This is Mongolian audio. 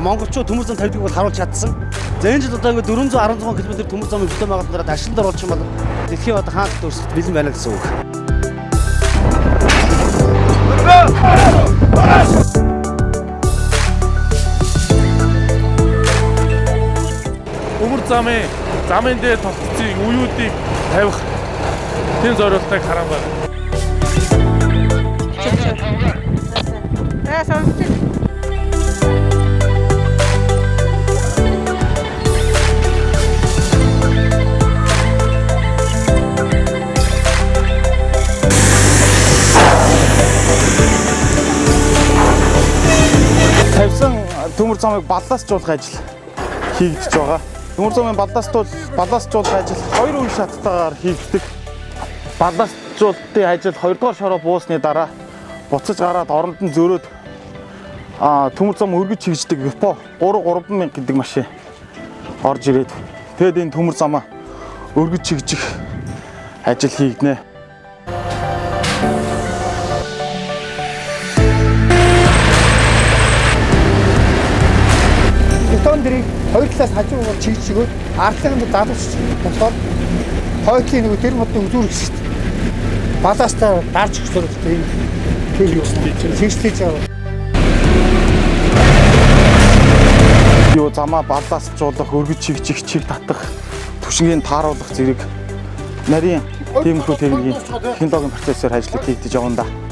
монголчууд төмөр зам тавьдаг бол харуулж чадсан. За энэ жил одоо 416 км төмөр замыг бүтээн байгууллагад ашиглалд оруулах юм бол дэлхийн одоо хаант өрсөлд бэлэн байна гэсэн үг. Төмөр замын дээр тогтцыг уюудыг тавих тийм зорилготой харан байна. Тавьсан төмөр замыг балластжуулах ажил хийгдэж байгаа. Төмөр замын балластжуулах ажил хоёр үе шаттайгаар хийгддэг. Балластжуулалтын ажил 2 дугаар шороо буусны дараа буцаж гараад оронд нь зөрөөд төмөр зам өргөж чигждэг Випо 33000 гэдэг машин орж ирээд тэгэд энэ төмөр замаа өргөж чигжих ажил хийгднэ. Бетон дэрийг хоёр талаас хажуугаар чигжигөөд ардлын залуус болохоор хойтлын нэг тэр модны үзүүрх шүү дээ. Балаастаа дарж өгч зөрөгтэй юм. Тэгслэж байгаа. Юу замаа балластжуулах, өргөж чигжих, чиг татах, түшингийн тааруулах зэрэг нарийн тиймэрхүү технологийн процессор ажиллаж хийгдэж байгаа юм да.